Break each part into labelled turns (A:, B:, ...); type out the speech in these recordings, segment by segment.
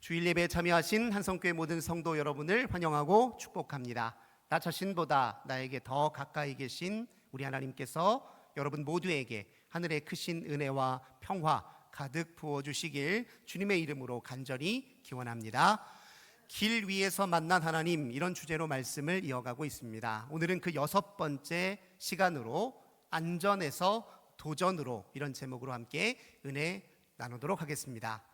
A: 주일 예배에 참여하신 한성교회 모든 성도 여러분을 환영하고 축복합니다. 나 자신보다 나에게 더 가까이 계신 우리 하나님께서 여러분 모두에게 하늘의 크신 은혜와 평화 가득 부어주시길 주님의 이름으로 간절히 기원합니다. 길 위에서 만난 하나님, 이런 주제로 말씀을 이어가고 있습니다. 오늘은 그 6번째 시간으로 안전에서 도전으로, 이런 제목으로 함께 은혜 나누도록 하겠습니다.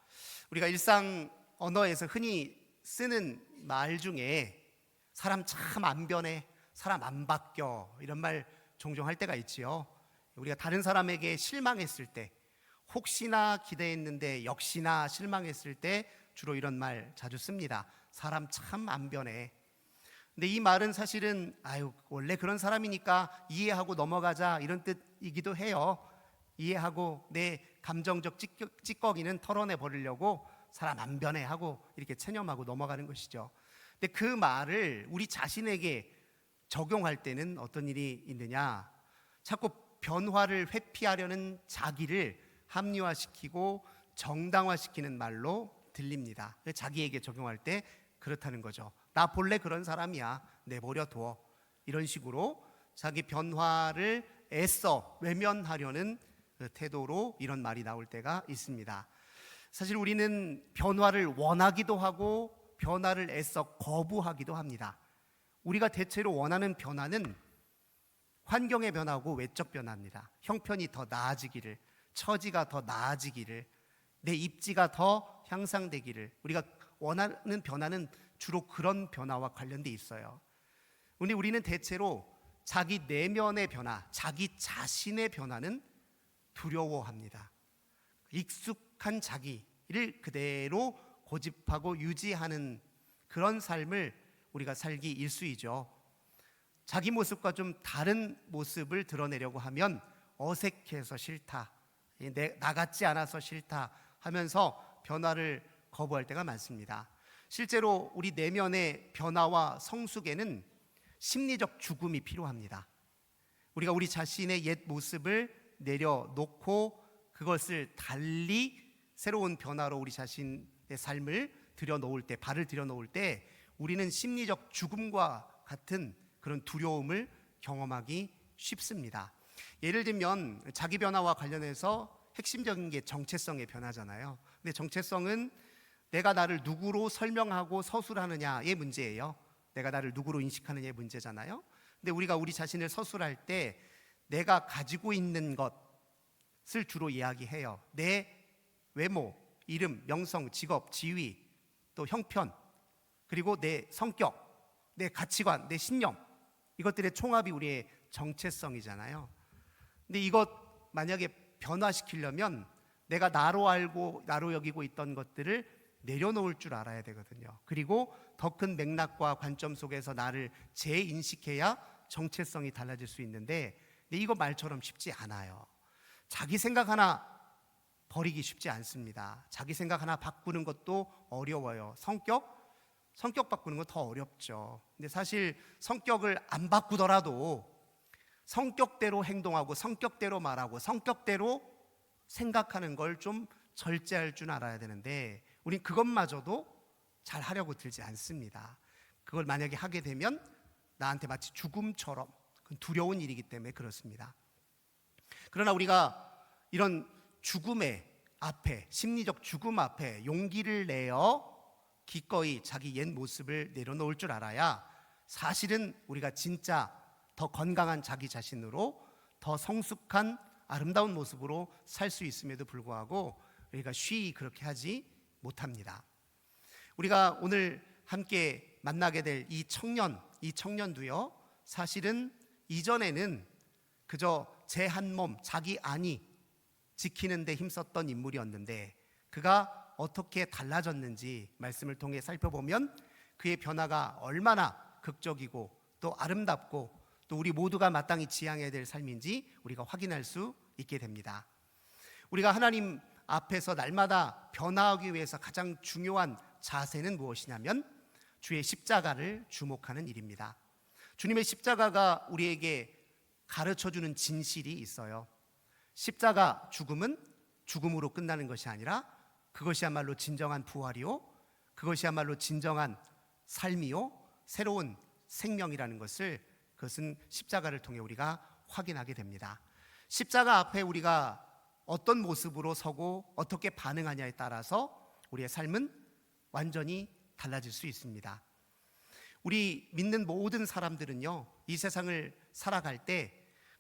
A: 우리가 일상 언어에서 흔히 쓰는 말 중에 사람 참 안 변해, 사람 안 바뀌어, 이런 말 종종 할 때가 있지요. 우리가 다른 사람에게 실망했을 때, 혹시나 기대했는데 역시나 실망했을 때 주로 이런 말 자주 씁니다. 사람 참 안 변해. 근데 이 말은 사실은 원래 그런 사람이니까 이해하고 넘어가자, 이런 뜻이기도 해요. 이해하고 내 감정적 찌꺼기는 털어내 버리려고 사람 안 변해 하고 이렇게 체념하고 넘어가는 것이죠. 근데 그 말을 우리 자신에게 적용할 때는 어떤 일이 있느냐? 자꾸 변화를 회피하려는 자기를 합리화시키고 정당화시키는 말로 들립니다. 자기에게 적용할 때 그렇다는 거죠. 나 본래 그런 사람이야, 내버려 둬, 이런 식으로 자기 변화를 애써 외면하려는 그 태도로 이런 말이 나올 때가 있습니다. 사실 우리는 변화를 원하기도 하고 변화를 애써 거부하기도 합니다. 우리가 대체로 원하는 변화는 환경의 변화고 외적 변화입니다. 형편이 더 나아지기를, 처지가 더 나아지기를, 내 입지가 더 향상되기를, 우리가 원하는 변화는 주로 그런 변화와 관련돼 있어요. 근데 우리는 대체로 자기 내면의 변화, 자기 자신의 변화는 두려워합니다. 익숙한 자기를 그대로 고집하고 유지하는 그런 삶을 우리가 살기 일쑤이죠. 자기 모습과 좀 다른 모습을 드러내려고 하면 어색해서 싫다, 나 같지 않아서 싫다 하면서 변화를 거부할 때가 많습니다. 실제로 우리 내면의 변화와 성숙에는 심리적 죽음이 필요합니다. 우리가 우리 자신의 옛 모습을 내려놓고 그것을 달리 새로운 변화로 우리 자신의 삶을 들여놓을 때, 발을 들여놓을 때 우리는 심리적 죽음과 같은 그런 두려움을 경험하기 쉽습니다. 예를 들면 자기 변화와 관련해서 핵심적인 게 정체성의 변화잖아요. 근데 정체성은 내가 나를 누구로 설명하고 서술하느냐의 문제예요. 내가 나를 누구로 인식하느냐의 문제잖아요. 근데 우리가 우리 자신을 서술할 때 내가 가지고 있는 것을 주로 이야기해요. 내 외모, 이름, 명성, 직업, 지위, 또 형편, 그리고 내 성격, 내 가치관, 내 신념, 이것들의 총합이 우리의 정체성이잖아요. 근데 이것 만약에 변화시키려면 내가 나로 알고 나로 여기고 있던 것들을 내려놓을 줄 알아야 되거든요. 그리고 더 큰 맥락과 관점 속에서 나를 재인식해야 정체성이 달라질 수 있는데, 근데 이거 말처럼 쉽지 않아요. 자기 생각 하나 버리기 쉽지 않습니다. 자기 생각 하나 바꾸는 것도 어려워요. 성격 바꾸는 건 더 어렵죠. 근데 사실 성격을 안 바꾸더라도 성격대로 행동하고 성격대로 말하고 성격대로 생각하는 걸 좀 절제할 줄 알아야 되는데 우린 그것마저도 잘 하려고 들지 않습니다. 그걸 만약에 하게 되면 나한테 마치 죽음처럼 두려운 일이기 때문에 그렇습니다. 그러나 우리가 이런 죽음의 앞에, 심리적 죽음 앞에 용기를 내어 기꺼이 자기 옛 모습을 내려놓을 줄 알아야 사실은 우리가 진짜 더 건강한 자기 자신으로, 더 성숙한 아름다운 모습으로 살 수 있음에도 불구하고 우리가 쉬이 그렇게 하지 못합니다. 우리가 오늘 함께 만나게 될 이 청년도요, 사실은 이전에는 그저 제 한 몸, 자기 안위 지키는 데 힘썼던 인물이었는데 그가 어떻게 달라졌는지 말씀을 통해 살펴보면 그의 변화가 얼마나 극적이고 또 아름답고 또 우리 모두가 마땅히 지향해야 될 삶인지 우리가 확인할 수 있게 됩니다. 우리가 하나님 앞에서 날마다 변화하기 위해서 가장 중요한 자세는 무엇이냐면 주의 십자가를 주목하는 일입니다. 주님의 십자가가 우리에게 가르쳐주는 진실이 있어요. 십자가 죽음은 죽음으로 끝나는 것이 아니라 그것이야말로 진정한 부활이요, 그것이야말로 진정한 삶이요 새로운 생명이라는 것을, 그것은 십자가를 통해 우리가 확인하게 됩니다. 십자가 앞에 우리가 어떤 모습으로 서고 어떻게 반응하냐에 따라서 우리의 삶은 완전히 달라질 수 있습니다. 우리 믿는 모든 사람들은요, 이 세상을 살아갈 때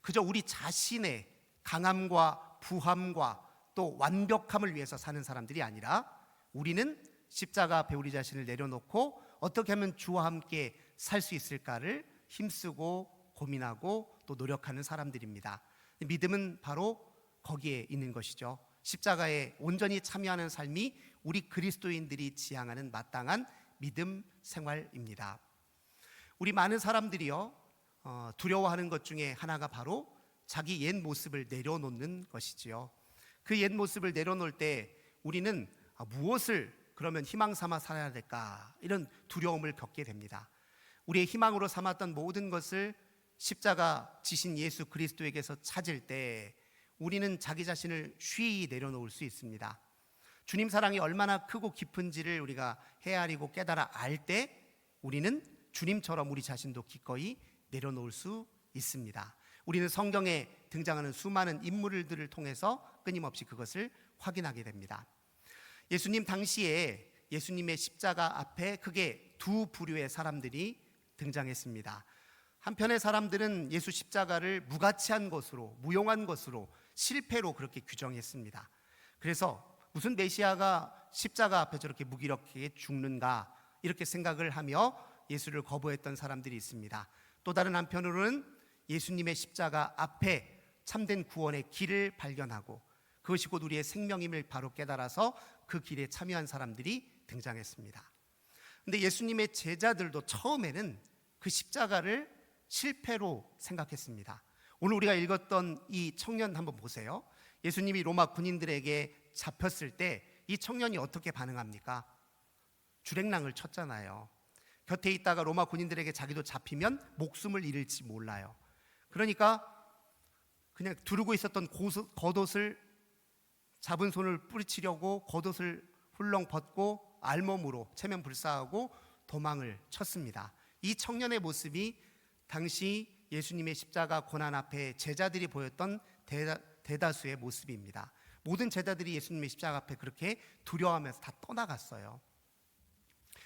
A: 그저 우리 자신의 강함과 부함과 또 완벽함을 위해서 사는 사람들이 아니라, 우리는 십자가 앞에 우리 자신을 내려놓고 어떻게 하면 주와 함께 살 수 있을까를 힘쓰고 고민하고 또 노력하는 사람들입니다. 믿음은 바로 거기에 있는 것이죠. 십자가에 온전히 참여하는 삶이 우리 그리스도인들이 지향하는 마땅한 믿음 생활입니다. 우리 많은 사람들이요, 두려워하는 것 중에 하나가 바로 자기 옛 모습을 내려놓는 것이지요. 그 옛 모습을 내려놓을 때 우리는 무엇을 그러면 희망 삼아 살아야 될까, 이런 두려움을 겪게 됩니다. 우리의 희망으로 삼았던 모든 것을 십자가 지신 예수 그리스도에게서 찾을 때 우리는 자기 자신을 쉬이 내려놓을 수 있습니다. 주님 사랑이 얼마나 크고 깊은지를 우리가 헤아리고 깨달아 알 때 우리는 주님처럼 우리 자신도 기꺼이 내려놓을 수 있습니다. 우리는 성경에 등장하는 수많은 인물들을 통해서 끊임없이 그것을 확인하게 됩니다. 예수님 당시에 예수님의 십자가 앞에 크게 두 부류의 사람들이 등장했습니다. 한편의 사람들은 예수 십자가를 무가치한 것으로, 무용한 것으로, 실패로 그렇게 규정했습니다. 그래서 무슨 메시아가 십자가 앞에 저렇게 무기력하게 죽는가, 이렇게 생각을 하며 예수를 거부했던 사람들이 있습니다. 또 다른 한편으로는 예수님의 십자가 앞에 참된 구원의 길을 발견하고 그것이 곧 우리의 생명임을 바로 깨달아서 그 길에 참여한 사람들이 등장했습니다. 그런데 예수님의 제자들도 처음에는 그 십자가를 실패로 생각했습니다. 오늘 우리가 읽었던 이 청년 한번 보세요. 예수님이 로마 군인들에게 잡혔을 때 이 청년이 어떻게 반응합니까? 주랭랑을 쳤잖아요. 곁에 있다가 로마 군인들에게 자기도 잡히면 목숨을 잃을지 몰라요. 그러니까 그냥 두르고 있었던 겉옷을, 잡은 손을 뿌리치려고 겉옷을 훌렁 벗고 알몸으로 체면 불사하고 도망을 쳤습니다. 이 청년의 모습이 당시 예수님의 십자가 고난 앞에 제자들이 보였던 대다수의 모습입니다. 모든 제자들이 예수님의 십자가 앞에 그렇게 두려워하면서 다 떠나갔어요.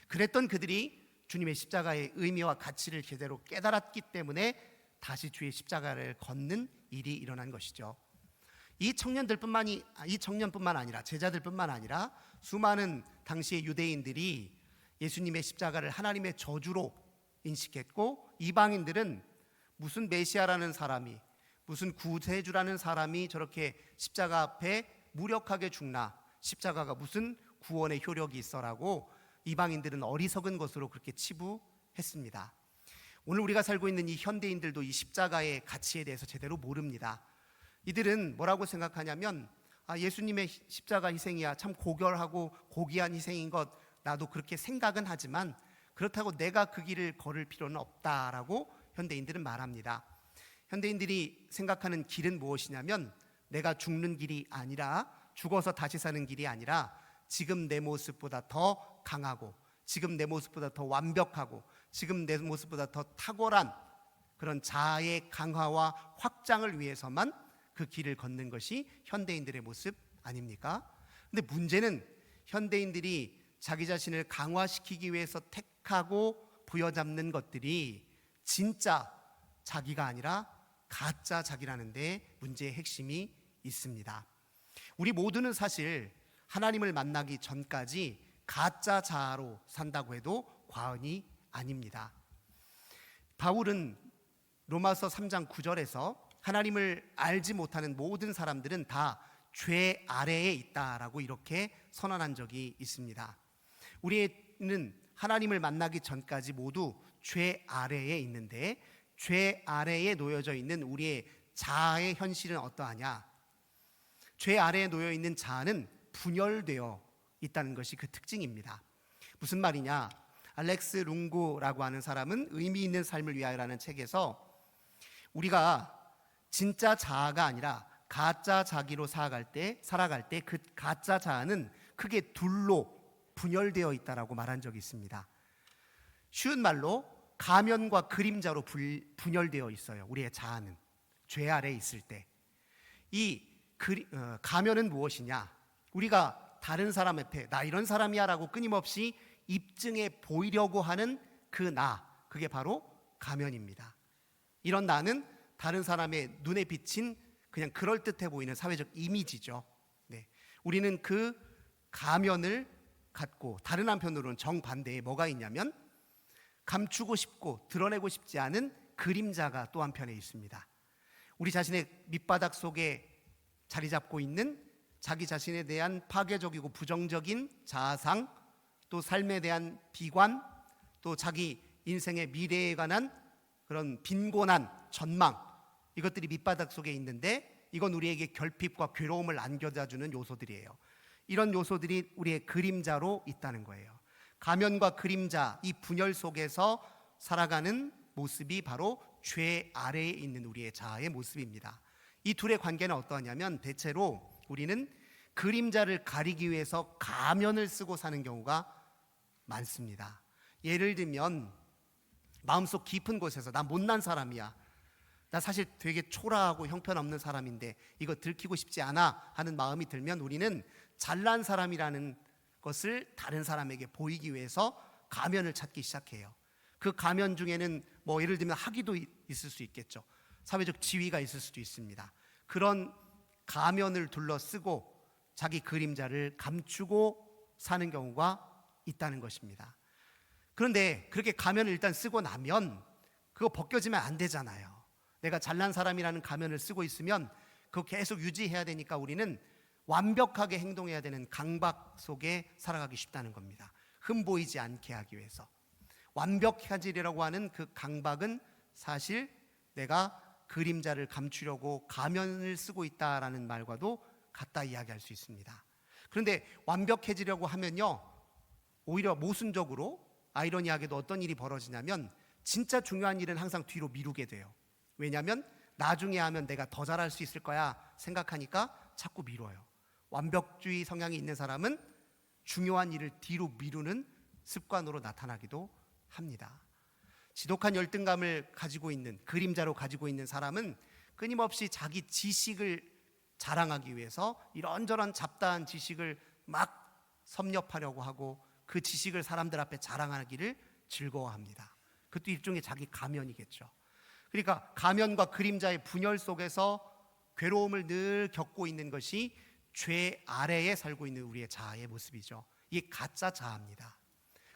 A: 그랬던 그들이 주님의 십자가의 의미와 가치를 제대로 깨달았기 때문에 다시 주의 십자가를 걷는 일이 일어난 것이죠. 이 청년뿐만 아니라 제자들뿐만 아니라 수많은 당시의 유대인들이 예수님의 십자가를 하나님의 저주로 인식했고, 이방인들은 무슨 메시아라는 사람이, 무슨 구세주라는 사람이 저렇게 십자가 앞에 무력하게 죽나, 십자가가 무슨 구원의 효력이 있어라고 이방인들은 어리석은 것으로 그렇게 치부했습니다. 오늘 우리가 살고 있는 이 현대인들도 이 십자가의 가치에 대해서 제대로 모릅니다. 이들은 뭐라고 생각하냐면, 예수님의 십자가 희생이야 참 고결하고 고귀한 희생인 것, 나도 그렇게 생각은 하지만 그렇다고 내가 그 길을 걸을 필요는 없다라고 현대인들은 말합니다. 현대인들이 생각하는 길은 무엇이냐면, 내가 죽는 길이 아니라, 죽어서 다시 사는 길이 아니라 지금 내 모습보다 더 강하고, 지금 내 모습보다 더 완벽하고, 지금 내 모습보다 더 탁월한 그런 자아의 강화와 확장을 위해서만 그 길을 걷는 것이 현대인들의 모습 아닙니까? 근데 문제는 현대인들이 자기 자신을 강화시키기 위해서 택하고 부여잡는 것들이 진짜 자기가 아니라 가짜 자기라는 데 문제의 핵심이 있습니다. 우리 모두는 사실 하나님을 만나기 전까지 가짜 자아로 산다고 해도 과언이 아닙니다. 바울은 로마서 3장 9절에서 하나님을 알지 못하는 모든 사람들은 다 죄 아래에 있다라고 이렇게 선언한 적이 있습니다. 우리는 하나님을 만나기 전까지 모두 죄 아래에 있는데, 죄 아래에 놓여져 있는 우리의 자아의 현실은 어떠하냐? 죄 아래에 놓여 있는 자아는 분열되어 있다는 것이 그 특징입니다. 무슨 말이냐? 알렉스 룽고라고 하는 사람은 의미 있는 삶을 위하여라는 책에서 우리가 진짜 자아가 아니라 가짜 자기로 살아갈 때 그 가짜 자아는 크게 둘로 분열되어 있다라고 말한 적이 있습니다. 쉬운 말로 가면과 그림자로 분열되어 있어요. 우리의 자아는 죄 아래에 있을 때. 이 가면은 무엇이냐? 우리가 다른 사람 앞에 나 이런 사람이야 라고 끊임없이 입증해 보이려고 하는 그 나, 그게 바로 가면입니다. 이런 나는 다른 사람의 눈에 비친 그냥 그럴듯해 보이는 사회적 이미지죠. 네. 우리는 그 가면을 갖고 다른 한편으로는 정반대에 뭐가 있냐면 감추고 싶고 드러내고 싶지 않은 그림자가 또 한편에 있습니다. 우리 자신의 밑바닥 속에 자리 잡고 있는 자기 자신에 대한 파괴적이고 부정적인 자아상, 또 삶에 대한 비관, 또 자기 인생의 미래에 관한 그런 빈곤한 전망, 이것들이 밑바닥 속에 있는데 이건 우리에게 결핍과 괴로움을 안겨다 주는 요소들이에요. 이런 요소들이 우리의 그림자로 있다는 거예요. 가면과 그림자, 이 분열 속에서 살아가는 모습이 바로 죄 아래에 있는 우리의 자아의 모습입니다. 이 둘의 관계는 어떠하냐면 대체로 우리는 그림자를 가리기 위해서 가면을 쓰고 사는 경우가 많습니다. 예를 들면 마음속 깊은 곳에서 나 못난 사람이야, 나 사실 되게 초라하고 형편없는 사람인데 이거 들키고 싶지 않아 하는 마음이 들면 우리는 잘난 사람이라는 것을 다른 사람에게 보이기 위해서 가면을 찾기 시작해요. 그 가면 중에는 뭐 예를 들면 학위도 있을 수 있겠죠. 사회적 지위가 있을 수도 있습니다. 그런 가면을 둘러쓰고 자기 그림자를 감추고 사는 경우가 있다는 것입니다. 그런데 그렇게 가면을 일단 쓰고 나면 그거 벗겨지면 안 되잖아요. 내가 잘난 사람이라는 가면을 쓰고 있으면 그거 계속 유지해야 되니까 우리는 완벽하게 행동해야 되는 강박 속에 살아가기 쉽다는 겁니다. 흠보이지 않게 하기 위해서. 완벽해지려고 하는 그 강박은 사실 내가 그림자를 감추려고 가면을 쓰고 있다라는 말과도 같다 이야기할 수 있습니다. 그런데 완벽해지려고 하면요, 오히려 모순적으로 아이러니하게도 어떤 일이 벌어지냐면 진짜 중요한 일은 항상 뒤로 미루게 돼요. 왜냐하면 나중에 하면 내가 더 잘할 수 있을 거야 생각하니까 자꾸 미뤄요. 완벽주의 성향이 있는 사람은 중요한 일을 뒤로 미루는 습관으로 나타나기도 합니다. 지독한 열등감을 가지고 있는, 그림자로 가지고 있는 사람은 끊임없이 자기 지식을 자랑하기 위해서 이런저런 잡다한 지식을 막 섭렵하려고 하고 그 지식을 사람들 앞에 자랑하기를 즐거워합니다. 그것도 일종의 자기 가면이겠죠. 그러니까 가면과 그림자의 분열 속에서 괴로움을 늘 겪고 있는 것이 죄 아래에 살고 있는 우리의 자아의 모습이죠. 이게 가짜 자아입니다.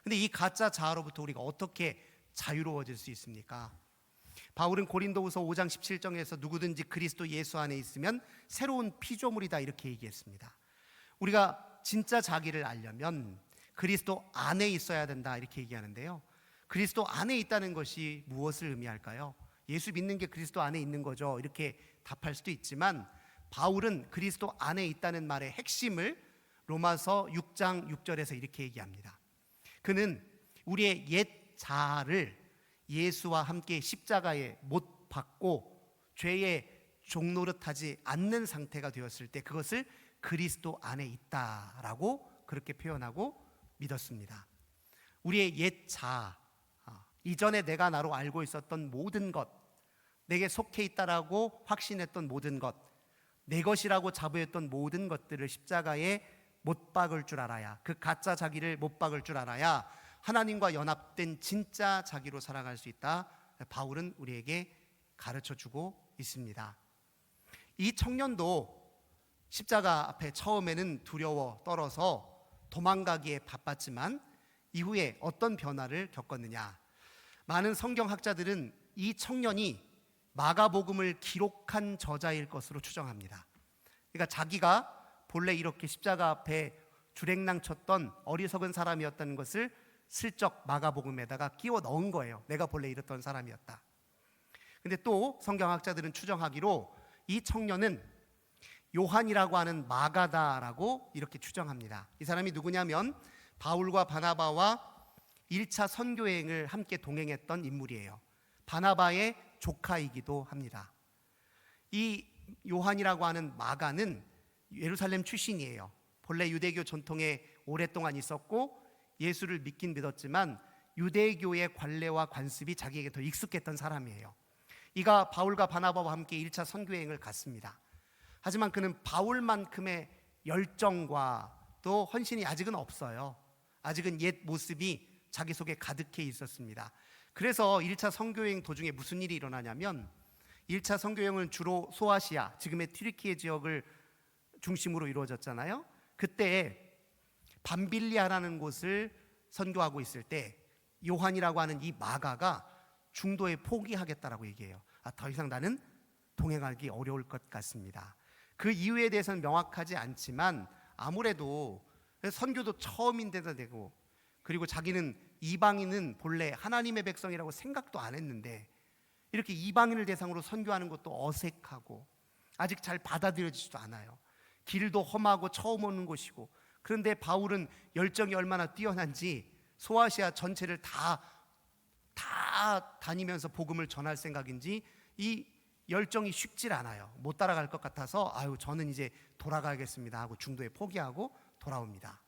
A: 근데 이 가짜 자아로부터 우리가 어떻게 자유로워질 수 있습니까? 바울은 고린도후서 5장 17절에서 누구든지 그리스도 예수 안에 있으면 새로운 피조물이다 이렇게 얘기했습니다. 우리가 진짜 자기를 알려면 그리스도 안에 있어야 된다 이렇게 얘기하는데요. 그리스도 안에 있다는 것이 무엇을 의미할까요? 예수 믿는 게 그리스도 안에 있는 거죠 이렇게 답할 수도 있지만 바울은 그리스도 안에 있다는 말의 핵심을 로마서 6장 6절에서 이렇게 얘기합니다. 그는 우리의 옛 자아를 예수와 함께 십자가에 못 박고 죄의 종노릇하지 않는 상태가 되었을 때 그것을 그리스도 안에 있다라고 그렇게 표현하고 믿었습니다. 우리의 옛 자아, 이전에 내가 나로 알고 있었던 모든 것, 내게 속해 있다라고 확신했던 모든 것, 내 것이라고 자부했던 모든 것들을 십자가에 못 박을 줄 알아야, 그 가짜 자기를 못 박을 줄 알아야 하나님과 연합된 진짜 자기로 살아갈 수 있다. 바울은 우리에게 가르쳐주고 있습니다. 이 청년도 십자가 앞에 처음에는 두려워 떨어서 도망가기에 바빴지만 이후에 어떤 변화를 겪었느냐. 많은 성경학자들은 이 청년이 마가복음을 기록한 저자일 것으로 추정합니다. 그러니까 자기가 본래 이렇게 십자가 앞에 주랭랑 쳤던 어리석은 사람이었다는 것을 슬쩍 마가복음에다가 끼워 넣은 거예요. 내가 본래 이랬던 사람이었다. 근데 또 성경학자들은 추정하기로 이 청년은 요한이라고 하는 마가다라고 이렇게 추정합니다. 이 사람이 누구냐면 바울과 바나바와 1차 선교여행을 함께 동행했던 인물이에요. 바나바의 조카이기도 합니다. 이 요한이라고 하는 마가는 예루살렘 출신이에요. 본래 유대교 전통의 오랫동안 있었고 예수를 믿긴 믿었지만 유대교의 관례와 관습이 자기에게 더 익숙했던 사람이에요. 이가 바울과 바나바와 함께 1차 선교여행을 갔습니다. 하지만 그는 바울만큼의 열정과 또 헌신이 아직은 없어요. 아직은 옛 모습이 자기 속에 가득해 있었습니다. 그래서 1차 선교여행 도중에 무슨 일이 일어나냐면 1차 선교여행은 주로 소아시아, 지금의 튀르키예 지역을 중심으로 이루어졌잖아요. 그때 밤빌리아라는 곳을 선교하고 있을 때 요한이라고 하는 이 마가가 중도에 포기하겠다라고 얘기해요. 더 이상 나는 동행하기 어려울 것 같습니다. 그 이유에 대해서는 명확하지 않지만 아무래도 선교도 처음인데도 되고, 그리고 자기는 이방인은 본래 하나님의 백성이라고 생각도 안 했는데 이렇게 이방인을 대상으로 선교하는 것도 어색하고 아직 잘 받아들여지지도 않아요. 길도 험하고 처음 오는 곳이고, 그런데 바울은 열정이 얼마나 뛰어난지 소아시아 전체를 다 다니면서 복음을 전할 생각인지 이 열정이 쉽질 않아요. 못 따라갈 것 같아서 저는 이제 돌아가야겠습니다 하고 중도에 포기하고 돌아옵니다.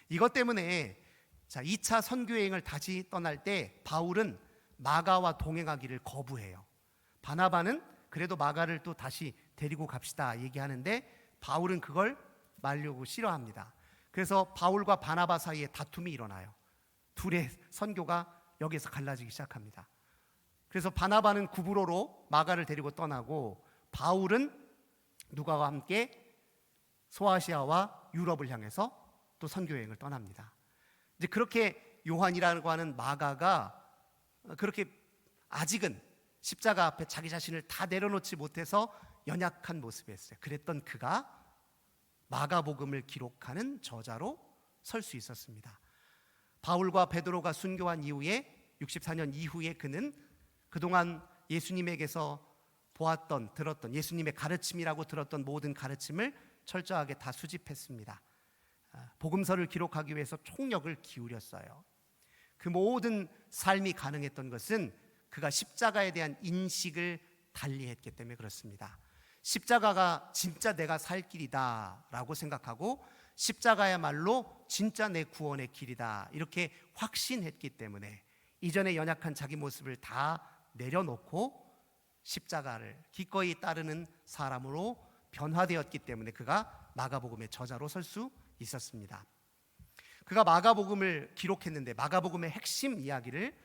A: 이것 때문에 2차 선교여행을 다시 떠날 때 바울은 마가와 동행하기를 거부해요. 바나바는 그래도 마가를 또 다시 데리고 갑시다 얘기하는데 바울은 그걸 말려고 싫어합니다. 그래서 바울과 바나바 사이에 다툼이 일어나요. 둘의 선교가 여기서 갈라지기 시작합니다. 그래서 바나바는 구브로로 마가를 데리고 떠나고 바울은 누가와 함께 소아시아와 유럽을 향해서 또 선교여행을 떠납니다. 이제 그렇게 요한이라고 하는 마가가 그렇게 아직은 십자가 앞에 자기 자신을 다 내려놓지 못해서 연약한 모습이었어요. 그랬던 그가 마가복음을 기록하는 저자로 설 수 있었습니다. 바울과 베드로가 순교한 이후에 64년 이후에 그는 그동안 예수님에게서 보았던, 들었던 예수님의 가르침이라고 들었던 모든 가르침을 철저하게 다 수집했습니다. 복음서를 기록하기 위해서 총력을 기울였어요. 그 모든 삶이 가능했던 것은 그가 십자가에 대한 인식을 달리했기 때문에 그렇습니다. 십자가가 진짜 내가 살 길이다 라고 생각하고 십자가야말로 진짜 내 구원의 길이다 이렇게 확신했기 때문에 이전에 연약한 자기 모습을 다 내려놓고 십자가를 기꺼이 따르는 사람으로 변화되었기 때문에 그가 마가복음의 저자로 설 수 있었습니다. 그가 마가복음을 기록했는데 마가복음의 핵심 이야기를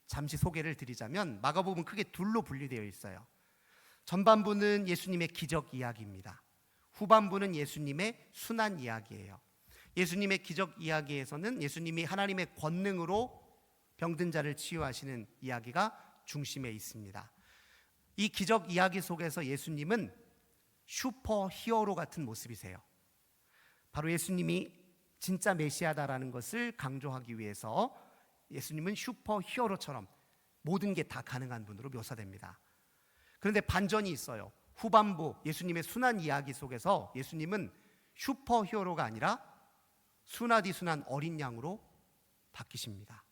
A: 잠시 소개를 드리자면 마가복음은 크게 둘로 분리되어 있어요. 전반부는 예수님의 기적 이야기입니다. 후반부는 예수님의 순환 이야기예요. 예수님의 기적 이야기에서는 예수님이 하나님의 권능으로 병든 자를 치유하시는 이야기가 중심에 있습니다. 이 기적 이야기 속에서 예수님은 슈퍼 히어로 같은 모습이세요. 바로 예수님이 진짜 메시아다라는 것을 강조하기 위해서 예수님은 슈퍼 히어로처럼 모든 게 다 가능한 분으로 묘사됩니다. 그런데 반전이 있어요. 후반부 예수님의 순환 이야기 속에서 예수님은 슈퍼 히어로가 아니라 순하디 순한 어린 양으로 바뀌십니다.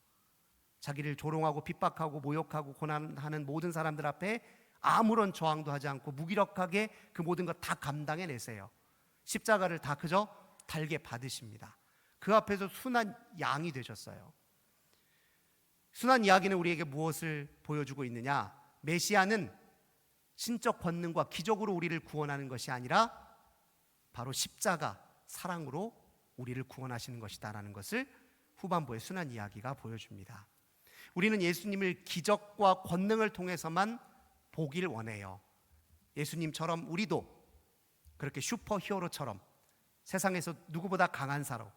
A: 자기를 조롱하고 핍박하고 모욕하고 고난하는 모든 사람들 앞에 아무런 저항도 하지 않고 무기력하게 그 모든 것 다 감당해내세요. 십자가를 다 그저 달게 받으십니다. 그 앞에서 순한 양이 되셨어요. 순환 이야기는 우리에게 무엇을 보여주고 있느냐? 메시아는 신적 권능과 기적으로 우리를 구원하는 것이 아니라 바로 십자가 사랑으로 우리를 구원하시는 것이다라는 것을 후반부의 순환 이야기가 보여줍니다. 우리는 예수님을 기적과 권능을 통해서만 보길 원해요. 예수님처럼 우리도 그렇게 슈퍼 히어로처럼 세상에서 누구보다 강한 사람,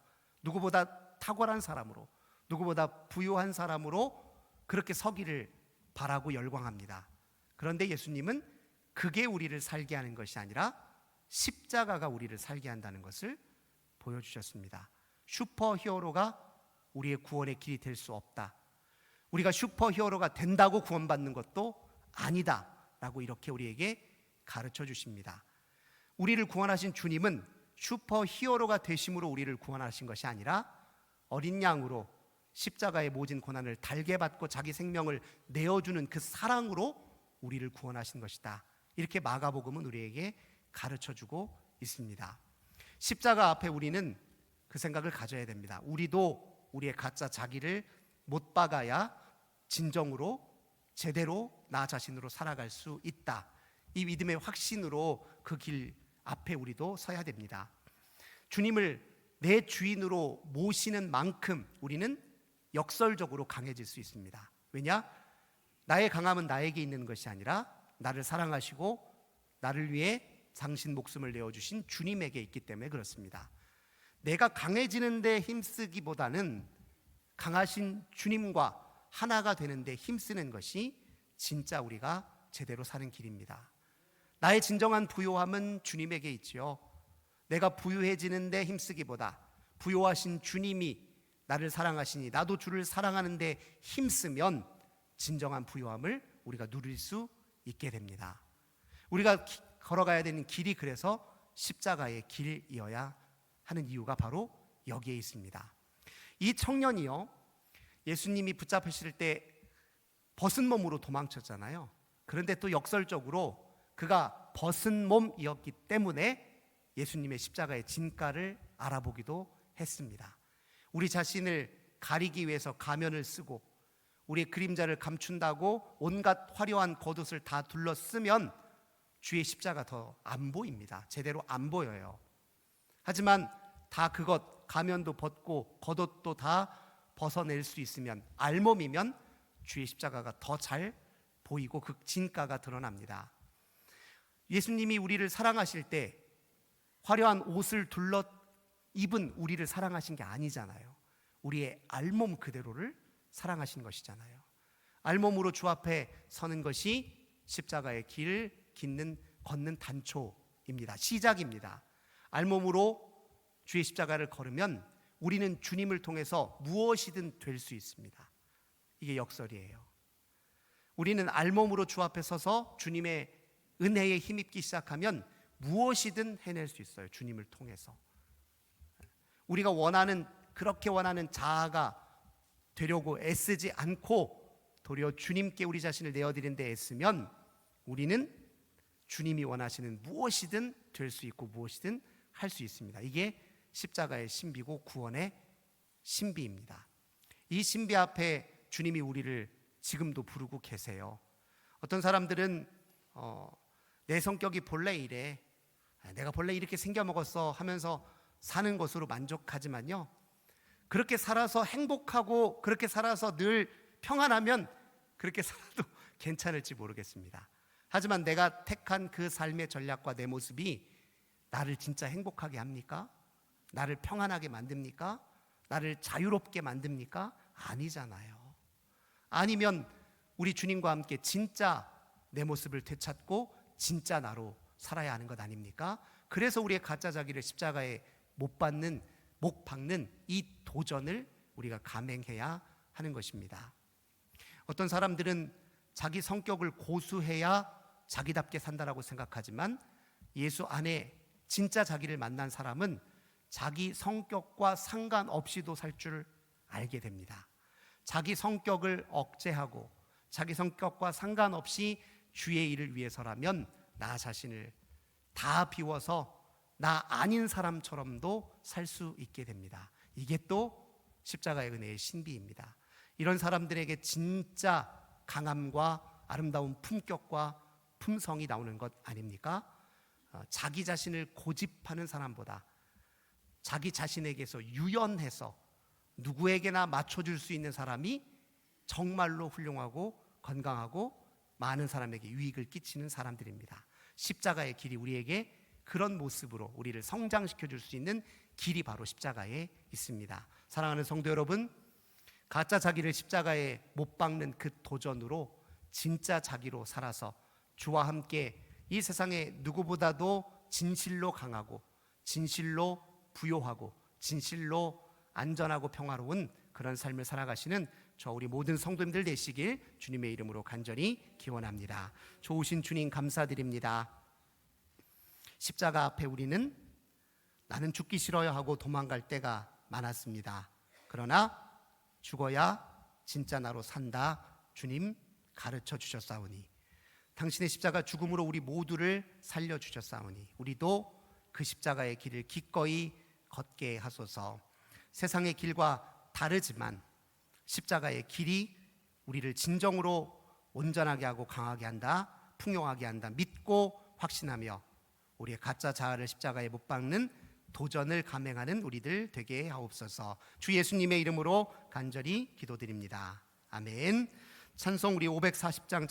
A: 누구보다 탁월한 사람으로, 누구보다 부유한 사람으로 그렇게 서기를 바라고 열광합니다. 그런데 예수님은 그게 우리를 살게 하는 것이 아니라 십자가가 우리를 살게 한다는 것을 보여주셨습니다. 슈퍼 히어로가 우리의 구원의 길이 될 수 없다. 우리가 슈퍼 히어로가 된다고 구원받는 것도 아니다 라고 이렇게 우리에게 가르쳐 주십니다. 우리를 구원하신 주님은 슈퍼 히어로가 되심으로 우리를 구원하신 것이 아니라 어린 양으로 십자가의 모진 고난을 달게 받고 자기 생명을 내어주는 그 사랑으로 우리를 구원하신 것이다. 이렇게 마가복음은 우리에게 가르쳐주고 있습니다. 십자가 앞에 우리는 그 생각을 가져야 됩니다. 우리도 우리의 가짜 자기를 못 박아야 진정으로 제대로 나 자신으로 살아갈 수 있다. 이 믿음의 확신으로 그 길 앞에 우리도 서야 됩니다. 주님을 내 주인으로 모시는 만큼 우리는 역설적으로 강해질 수 있습니다. 왜냐? 나의 강함은 나에게 있는 것이 아니라 나를 사랑하시고 나를 위해 당신 목숨을 내어주신 주님에게 있기 때문에 그렇습니다. 내가 강해지는 데 힘쓰기보다는 강하신 주님과 하나가 되는 데 힘쓰는 것이 진짜 우리가 제대로 사는 길입니다. 나의 진정한 부요함은 주님에게 있지요. 내가 부유해지는 데 힘쓰기보다 부요하신 주님이 나를 사랑하시니 나도 주를 사랑하는 데 힘쓰면 진정한 부요함을 우리가 누릴 수 있게 됩니다. 우리가 걸어가야 되는 길이 그래서 십자가의 길이어야 하는 이유가 바로 여기에 있습니다. 이 청년이요, 예수님이 붙잡으실 때 벗은 몸으로 도망쳤잖아요. 그런데 또 역설적으로 그가 벗은 몸이었기 때문에 예수님의 십자가의 진가를 알아보기도 했습니다. 우리 자신을 가리기 위해서 가면을 쓰고 우리의 그림자를 감춘다고 온갖 화려한 겉옷을 다 둘러쓰면 주의 십자가 더 안 보입니다. 제대로 안 보여요. 하지만 다 그것, 가면도 벗고 겉옷도 다 벗어낼 수 있으면, 알몸이면 주의 십자가가 더 잘 보이고 그 진가가 드러납니다. 예수님이 우리를 사랑하실 때 화려한 옷을 둘러 입은 우리를 사랑하신 게 아니잖아요. 우리의 알몸 그대로를 사랑하신 것이잖아요. 알몸으로 주 앞에 서는 것이 십자가의 길을 걷는 단초입니다. 시작입니다. 알몸으로 주의 십자가를 걸으면 우리는 주님을 통해서 무엇이든 될 수 있습니다. 이게 역설이에요. 우리는 알몸으로 주 앞에 서서 주님의 은혜에 힘입기 시작하면 무엇이든 해낼 수 있어요. 주님을 통해서. 우리가 그렇게 원하는 자아가 되려고 애쓰지 않고 도리어 주님께 우리 자신을 내어드리는 데 애쓰면 우리는 주님이 원하시는 무엇이든 될 수 있고 무엇이든 할 수 있습니다. 이게 십자가의 신비고 구원의 신비입니다. 이 신비 앞에 주님이 우리를 지금도 부르고 계세요. 어떤 사람들은 내 성격이 본래 이래, 내가 본래 이렇게 생겨먹었어 하면서 사는 것으로 만족하지만요, 그렇게 살아서 행복하고 그렇게 살아서 늘 평안하면 그렇게 살아도 괜찮을지 모르겠습니다. 하지만 내가 택한 그 삶의 전략과 내 모습이 나를 진짜 행복하게 합니까? 나를 평안하게 만듭니까? 나를 자유롭게 만듭니까? 아니잖아요. 아니면 우리 주님과 함께 진짜 내 모습을 되찾고 진짜 나로 살아야 하는 것 아닙니까? 그래서 우리의 가짜 자기를 십자가에 못 박는 이 도전을 우리가 감행해야 하는 것입니다. 어떤 사람들은 자기 성격을 고수해야 자기답게 산다라고 생각하지만 예수 안에 진짜 자기를 만난 사람은 자기 성격과 상관없이도 살 줄 알게 됩니다. 자기 성격을 억제하고 자기 성격과 상관없이 주의 일을 위해서라면 나 자신을 다 비워서 나 아닌 사람처럼도 살 수 있게 됩니다. 이게 또 십자가의 은혜의 신비입니다. 이런 사람들에게 진짜 강함과 아름다운 품격과 품성이 나오는 것 아닙니까? 자기 자신을 고집하는 사람보다 자기 자신에게서 유연해서 누구에게나 맞춰줄 수 있는 사람이 정말로 훌륭하고 건강하고 많은 사람에게 유익을 끼치는 사람들입니다. 십자가의 길이 우리에게 그런 모습으로 우리를 성장시켜 줄 수 있는 길이 바로 십자가에 있습니다. 사랑하는 성도 여러분, 가짜 자기를 십자가에 못 박는 그 도전으로 진짜 자기로 살아서 주와 함께 이 세상에 누구보다도 진실로 강하고 진실로 부요하고 진실로 안전하고 평화로운 그런 삶을 살아가시는 저 우리 모든 성도님들 되시길 주님의 이름으로 간절히 기원합니다. 좋으신 주님 감사드립니다. 십자가 앞에 우리는 나는 죽기 싫어요 하고 도망갈 때가 많았습니다. 그러나 죽어야 진짜 나로 산다 주님 가르쳐 주셨사오니, 당신의 십자가 죽음으로 우리 모두를 살려주셨사오니 우리도 그 십자가의 길을 기꺼이 걷게 하소서. 세상의 길과 다르지만 십자가의 길이 우리를 진정으로 온전하게 하고 강하게 한다, 풍요하게 한다 믿고 확신하며 우리의 가짜 자아를 십자가에 못 박는 도전을 감행하는 우리들 되게 하옵소서. 주 예수님의 이름으로 간절히 기도드립니다. 아멘. 찬송 우리 540장